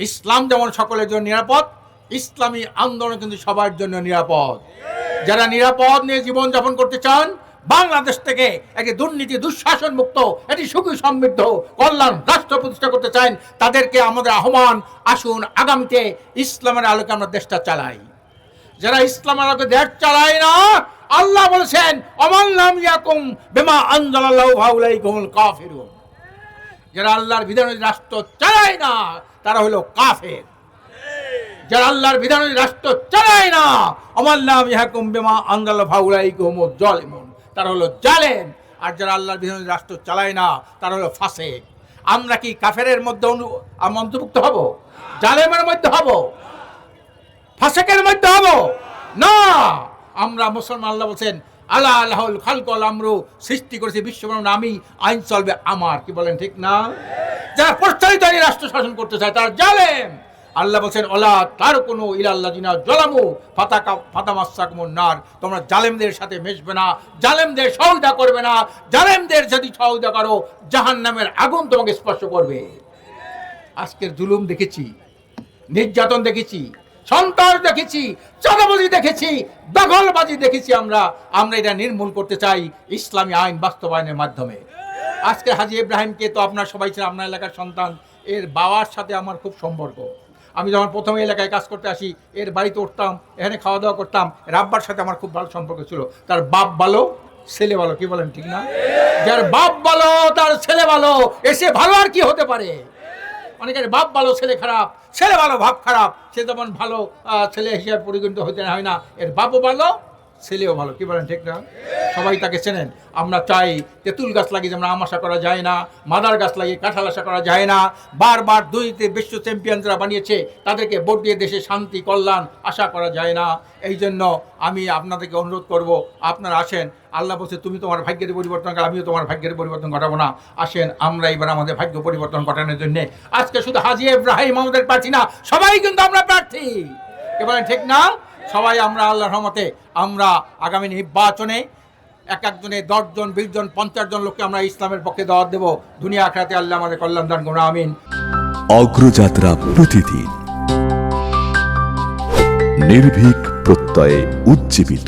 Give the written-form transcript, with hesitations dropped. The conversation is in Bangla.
ইসলাম যেমন সকলের জন্য নিরাপদ, ইসলামী আন্দোলন কিন্তু সবার জন্য নিরাপদ। যারা নিরাপদ নিয়ে জীবনযাপন করতে চান, বাংলাদেশ থেকে একটি দুর্নীতি দুঃশাসন মুক্ত একটি সুখী সমৃদ্ধ কল্যাণ রাষ্ট্র প্রতিষ্ঠা করতে চান, তাদেরকে আমাদের আহ্বান, আসুন আগামীতে ইসলামের আলোকে আমরা দেশটা চালাই। যারা ইসলামের আলোকে দেশ চালায় না, আল্লাহ বলেছেন অমান লাম ইয়াকুম বিমা আনজালাল্লাহু ফাউলাইকুমুল কাফিরুন। যারা আল্লাহর বিধানে রাষ্ট্র চালায় না তারা হলো কাফের। যারা আল্লাহর বিধানে রাষ্ট্র চালায় না, অমান লাম ইয়াকুম বিমা আনজালাল্লাহু ফাউলাইকুমুজ জালিমুন, তারা হলো জালেম। আর যারা আল্লাহর বিধানে রাষ্ট্র চালায় না তারা হলো ফাসিক। আমরা কি কাফেরের মধ্যে অন্তর্ভুক্ত হব? জালেমের মধ্যে হব? ফাসিকের মধ্যে হব না। আমরা মুসলমান। আল্লাহ বলছেন আল্লাহ আল্লাহুল খালকুল আমরু, সৃষ্টি করেছে বিশ্বব্রহ্মাণ্ড আমি, আইন চলবে আমার। কি বলেন ঠিক না? যারা প্রস্তাবিত রাষ্ট্র শাসন করতে চায় তারা জালেম। আল্লাহ বলছেন ওলা তার কোনো ইলাল্লাযিনা জলামু ফাতামাসসাকুমুন নার, তোমরা জালেমদের সাথে মিশবে না, জালেমদের সহযোগিতা করবে না। জালেমদের যদি সহযোগিতা করো জাহান্নামের আগুন তোমাকে স্পর্শ করবে। আজকের জুলুম দেখেছি, নির্যাতন দেখেছি, সন্ত্রাস দেখেছি, চাঁদাবাজি দেখেছি, দখলবাজি দেখেছি। আমরা এটা নির্মূল করতে চাই ইসলামী আইন বাস্তবায়নের মাধ্যমে। আজকে হাজী ইব্রাহিমকে তো আপনার সবাই ছিলেন, আপনার এলাকার সন্তান। এর বাবার সাথে আমার খুব সম্পর্ক। আমি যখন প্রথমে এলাকায় কাজ করতে আসি, এর বাড়িতে উঠতাম, এখানে খাওয়া দাওয়া করতাম। এর আব্বার সাথে আমার খুব ভালো সম্পর্ক ছিল। তার বাপ ভালো, ছেলে ভালো। কি বলেন ঠিক না? যার বাপ ভালো তার ছেলে ভালো, এসে ভালো আর কি হতে পারে? অনেকের বাপ ভালো ছেলে খারাপ, ছেলে ভালো বাপ খারাপ, সে যেমন ভালো ছেলে হিসেবে পরিগণিত হতে হয় না। এর বাপও ভালো, ছেলেও ভালো। কি বলেন ঠিক না? সবাই তাকে চেনেন। আমরা চাই তেঁতুল গাছ লাগিয়ে যেমন আম আশা করা যায় না, মাদার গাছ লাগিয়ে কাঁঠাল আশা করা যায় না। বারবার দুইতে বিশ্ব চ্যাম্পিয়ন যারা বানিয়েছে তাদেরকে ভোট দিয়ে দেশে শান্তি কল্যাণ আশা করা যায় না। এই জন্য আমি আপনাদেরকে অনুরোধ করব, আপনারা আসেন। আল্লাহ বলছে তুমি তোমার ভাগ্যের পরিবর্তন করো, আমিও তোমার ভাগ্যের পরিবর্তন ঘটাবো না। আসেন আমরা এবার আমাদের ভাগ্য পরিবর্তন ঘটানোর জন্য আজকে শুধু হাজী ইব্রাহিম আমাদের প্রার্থী না, সবাই কিন্তু আমরা প্রার্থী। কি বলেন ঠিক না? সবাই আমরা আল্লাহর রহমতে আমরা আগামী নির্বাচনে একজনে 10 জন 20 জন 50 জন লোককে আমরা ইসলামের পক্ষে দাওয়াত দেব। দুনিয়া আখিরাতে আল্লাহ আমাদের কল্যাণ দান করুন, আমিন। অগ্রযাত্রা প্রতিদিন নির্ভীক প্রত্যয়ে উজ্জীবিত।